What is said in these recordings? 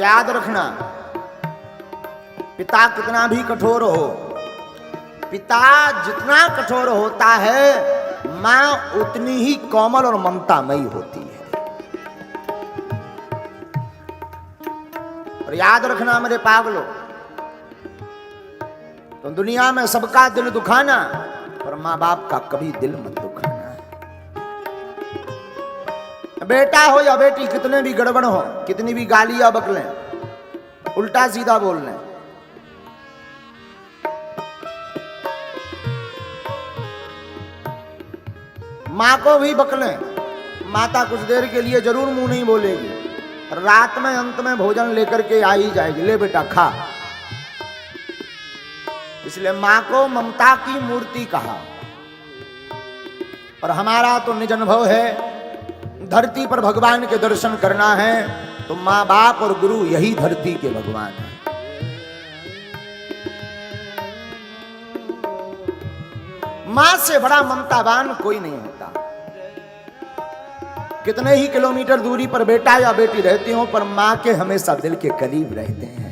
याद रखना, पिता कितना भी कठोर हो, पिता जितना कठोर होता है, मां उतनी ही कोमल और ममतामयी होती है। और याद रखना मेरे पागलों, तो दुनिया में सबका दिल दुखाना, पर मां बाप का कभी दिल मत दुखाना। बेटा हो या बेटी, कितने भी गड़बड़ हो, कितनी भी गालियां बकलें, उल्टा सीधा बोल लें, मां को भी बकलें, माता कुछ देर के लिए जरूर मुंह नहीं बोलेगी, रात में अंत में भोजन लेकर के आ ही जाएगी, ले बेटा खा। इसलिए मां को ममता की मूर्ति कहा। और हमारा तो निज अनुभव है, धरती पर भगवान के दर्शन करना है तो मां बाप और गुरु यही धरती के भगवान है। मां से बड़ा ममतावान कोई नहीं होता। कितने ही किलोमीटर दूरी पर बेटा या बेटी रहती हो, पर मां के हमेशा दिल के करीब रहते हैं।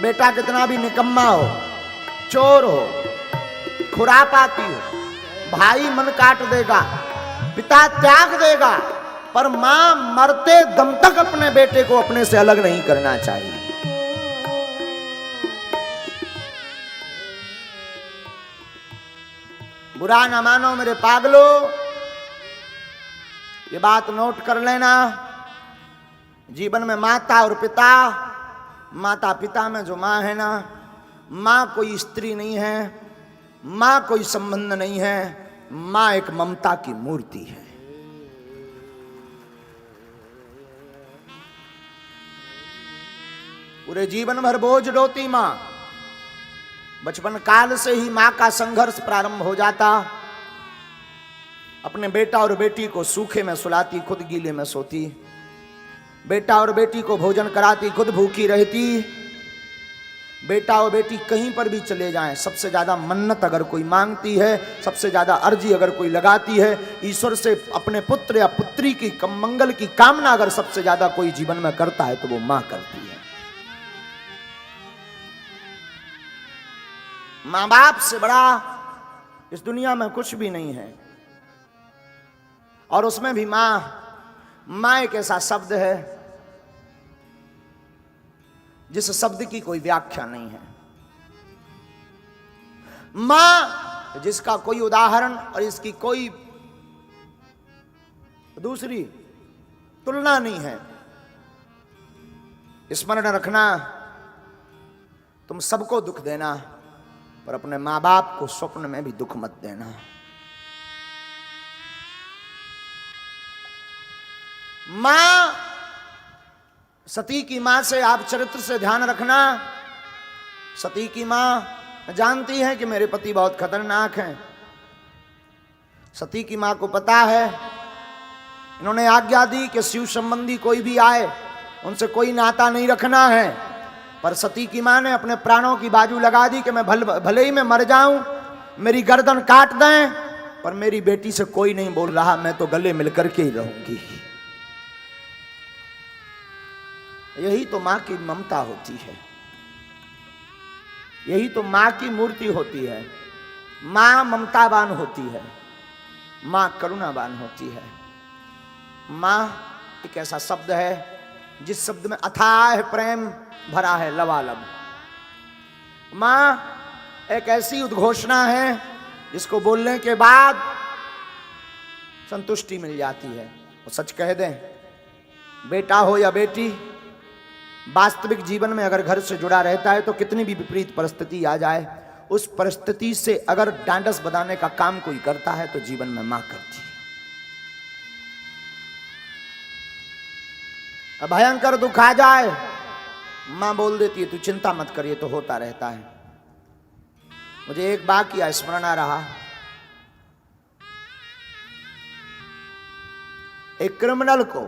बेटा कितना भी निकम्मा हो, चोर हो, खुरापाती हो, भाई मन काट देगा, पिता त्याग देगा, पर मां मरते दम तक अपने बेटे को अपने से अलग नहीं करना चाहिए। बुरा ना मानो मेरे पागलों, ये बात नोट कर लेना। जीवन में माता और पिता, माता पिता में जो मां है ना, मां कोई स्त्री नहीं है, मां कोई संबंध नहीं है, मां एक ममता की मूर्ति है। पूरे जीवन भर बोझ ढोती मां, बचपन काल से ही मां का संघर्ष प्रारंभ हो जाता। अपने बेटा और बेटी को सूखे में सुलाती, खुद गीले में सोती। बेटा और बेटी को भोजन कराती, खुद भूखी रहती। बेटा और बेटी कहीं पर भी चले जाएं, सबसे ज्यादा मन्नत अगर कोई मांगती है, सबसे ज्यादा अर्जी अगर कोई लगाती है, ईश्वर से अपने पुत्र या पुत्री की मंगल की कामना अगर सबसे ज्यादा कोई जीवन में करता है तो वो मां करती है। मां बाप से बड़ा इस दुनिया में कुछ भी नहीं है। और उसमें भी मां एक ऐसा शब्द है जिस शब्द की कोई व्याख्या नहीं है। मां जिसका कोई उदाहरण और इसकी कोई दूसरी तुलना नहीं है। स्मरण रखना, तुम सबको दुख देना, पर अपने मां बाप को स्वप्न में भी दुख मत देना। मां, सती की मां से आप चरित्र से ध्यान रखना। सती की मां जानती है कि मेरे पति बहुत खतरनाक हैं। सती की मां को पता है, इन्होंने आज्ञा दी कि शिव संबंधी कोई भी आए उनसे कोई नाता नहीं रखना है। पर सती की मां ने अपने प्राणों की बाजू लगा दी कि मैं भले ही मैं मर जाऊं, मेरी गर्दन काट दें, पर मेरी बेटी से कोई नहीं बोल रहा, मैं तो गले मिलकर के ही रहूंगी। यही तो मां की ममता होती है, यही तो मां की मूर्ति होती है। मां ममतावान होती है, मां करुणावान होती है। मां एक ऐसा शब्द है जिस शब्द में अथाह प्रेम भरा है, लबालब। मां एक ऐसी उद्घोषणा है जिसको बोलने के बाद संतुष्टि मिल जाती है। और सच कह दें, बेटा हो या बेटी, वास्तविक जीवन में अगर घर से जुड़ा रहता है तो कितनी भी विपरीत परिस्थिति आ जाए, उस परिस्थिति से अगर डांडस बधाने का काम कोई करता है तो जीवन में मां करती है। भयंकर दुख आ जाए, मां बोल देती है तू चिंता मत करिए, तो होता रहता है। मुझे एक वाकया स्मरण आ रहा। एक क्रिमिनल को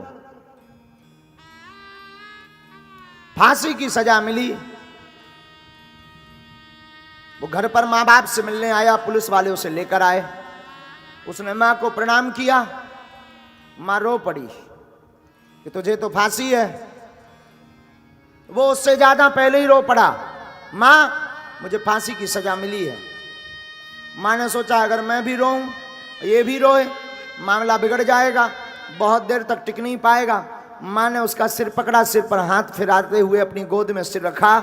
फांसी की सजा मिली। वो घर पर मां बाप से मिलने आया, पुलिस वाले उसे लेकर आए। उसने मां को प्रणाम किया, मां रो पड़ी कि तुझे तो फांसी है। वो उससे ज्यादा पहले ही रो पड़ा, मां मुझे फांसी की सजा मिली है। मां ने सोचा अगर मैं भी रोऊं, ये भी रोए, मामला बिगड़ जाएगा, बहुत देर तक टिक नहीं पाएगा। मां ने उसका सिर पकड़ा, सिर पर हाथ फिराते हुए अपनी गोद में सिर रखा।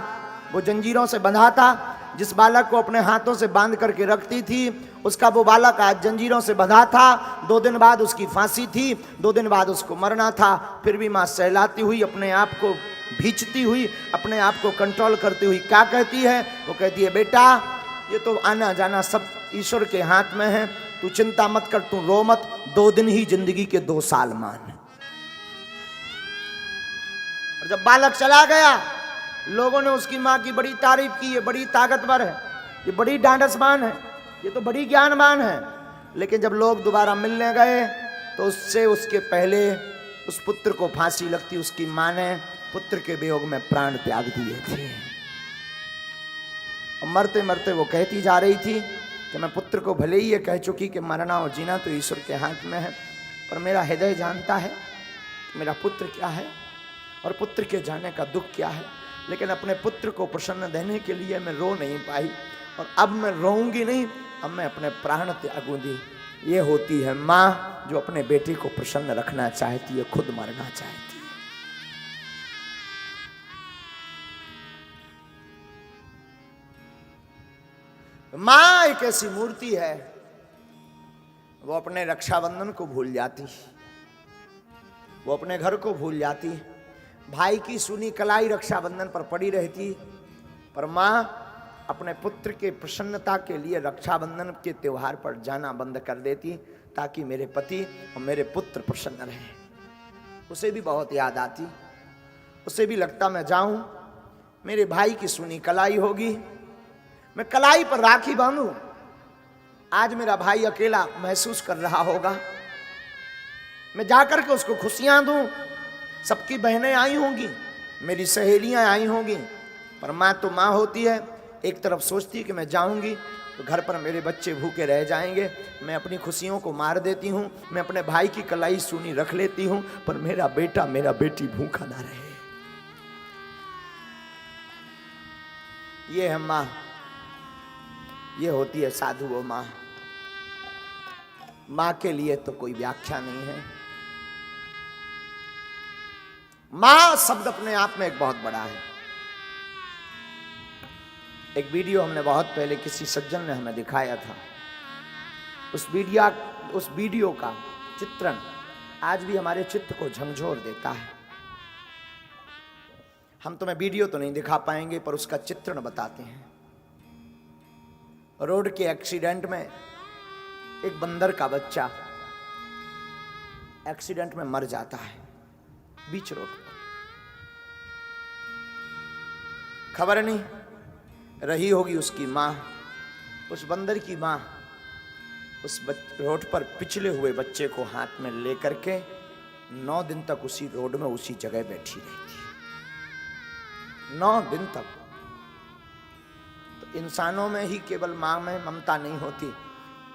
वो जंजीरों से बंधा था, जिस बालक को अपने हाथों से बांध करके रखती थी उसका वो बालक आज जंजीरों से बंधा था। 2 दिन बाद उसकी फांसी थी, 2 दिन बाद उसको मरना था। फिर भी मां सहलाती हुई, अपने आप को भींचती हुई, अपने आप को कंट्रोल करती हुई क्या कहती है? वो कहती है बेटा ये तो आना जाना सब ईश्वर के हाथ में है, तू चिंता मत कर, तू रो मत, 2 दिन ही जिंदगी के 2 साल मान। और जब बालक चला गया, लोगों ने उसकी मां की बड़ी तारीफ की, ये बड़ी ताकतवर है, ये बड़ी ढांढसमान है, ये तो बड़ी ज्ञानवान है। लेकिन जब लोग दोबारा मिलने गए तो उससे उसके पहले उस पुत्र को फांसी लगती, उसकी मां ने पुत्र के वियोग में प्राण त्याग दिए थे। और मरते मरते वो कहती जा रही थी कि मैं पुत्र को भले ही ये कह चुकी कि मरना और जीना तो ईश्वर के हाथ में है, पर मेरा हृदय जानता है मेरा पुत्र क्या है और पुत्र के जाने का दुख क्या है। लेकिन अपने पुत्र को प्रसन्न देने के लिए मैं रो नहीं पाई, और अब मैं रोऊंगी नहीं, अब मैं अपने प्राण त्यागूंगी। ये होती है माँ जो अपने बेटे को प्रसन्न रखना चाहती है, खुद मरना चाहती है। माँ एक ऐसी मूर्ति है, वो अपने रक्षाबंधन को भूल जाती, वो अपने घर को भूल जाती, भाई की सुनी कलाई रक्षाबंधन पर पड़ी रहती, पर माँ अपने पुत्र के प्रसन्नता के लिए रक्षाबंधन के त्योहार पर जाना बंद कर देती, ताकि मेरे पति और मेरे पुत्र प्रसन्न रहें। उसे भी बहुत याद आती, उसे भी लगता मैं जाऊं, मेरे भाई की सुनी कलाई होगी, मैं कलाई पर राखी बांधूं, आज मेरा भाई अकेला महसूस कर रहा होगा, मैं जाकर के उसको खुशियां दूं, सबकी बहनें आई होंगी, मेरी सहेलियां आई होंगी। पर माँ तो माँ होती है, एक तरफ सोचती है कि मैं जाऊंगी तो घर पर मेरे बच्चे भूखे रह जाएंगे, मैं अपनी खुशियों को मार देती हूँ, मैं अपने भाई की कलाई सूनी रख लेती हूँ, पर मेरा बेटा मेरा बेटी भूखा ना रहे। ये है माँ, ये होती है साधु वो माँ। माँ के लिए तो कोई व्याख्या नहीं है। मां शब्द अपने आप में एक बहुत बड़ा है। एक वीडियो हमने बहुत पहले किसी सज्जन ने हमें दिखाया था, उस वीडियो का चित्रण आज भी हमारे चित्त को झंझोर देता है। हम तुम्हें वीडियो तो नहीं दिखा पाएंगे, पर उसका चित्रण बताते हैं। रोड के एक्सीडेंट में एक बंदर का बच्चा एक्सीडेंट में मर जाता है बीच रोड पर। खबर नहीं रही होगी उसकी माँ, उस बंदर की माँ उस रोड पर पिछले हुए बच्चे को हाथ में लेकर के 9 दिन तक उसी रोड में उसी जगह बैठी रहती है, 9 दिन तक। तो इंसानों में ही केवल माँ में ममता नहीं होती,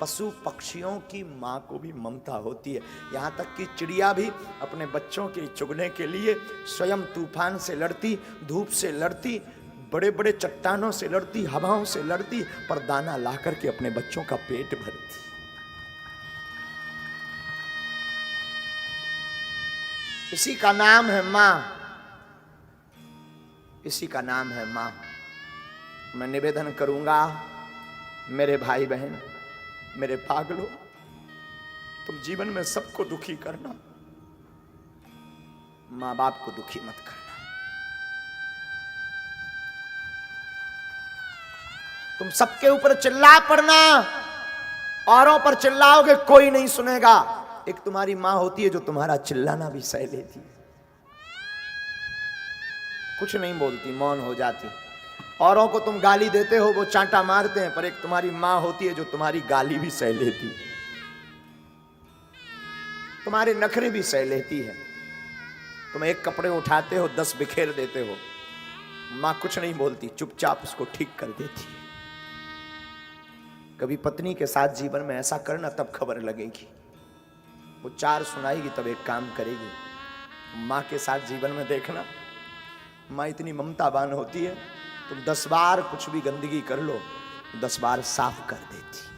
पशु पक्षियों की माँ को भी ममता होती है। यहाँ तक कि चिड़िया भी अपने बच्चों के चुगने के लिए स्वयं तूफान से लड़ती, धूप से लड़ती, बड़े बड़े चट्टानों से लड़ती, हवाओं से लड़ती, पर दाना ला करके अपने बच्चों का पेट भरती। इसी का नाम है माँ, इसी का नाम है माँ। मैं निवेदन करूंगा मेरे भाई बहन, मेरे पागलों, तुम जीवन में सबको दुखी करना, माँ बाप को दुखी मत करना। तुम सबके ऊपर चिल्ला पड़ना, औरों पर चिल्लाओगे कोई नहीं सुनेगा। एक तुम्हारी मां होती है जो तुम्हारा चिल्लाना भी सह लेती, कुछ नहीं बोलती, मौन हो जाती। औरों को तुम गाली देते हो, वो चांटा मारते हैं, पर एक तुम्हारी मां होती है जो तुम्हारी गाली भी सह लेती, तुम्हारे नखरे भी सह लेती है। तुम एक कपड़े उठाते हो 10 बिखेर देते हो, मां कुछ नहीं बोलती, चुपचाप उसको ठीक कर देती है। कभी पत्नी के साथ जीवन में ऐसा करना, तब खबर लगेगी। वो 4 सुनाएगी तब एक काम करेगी। माँ के साथ जीवन में देखना, माँ इतनी ममतावान होती है, तुम 10 बार कुछ भी गंदगी कर लो, 10 बार साफ कर देती।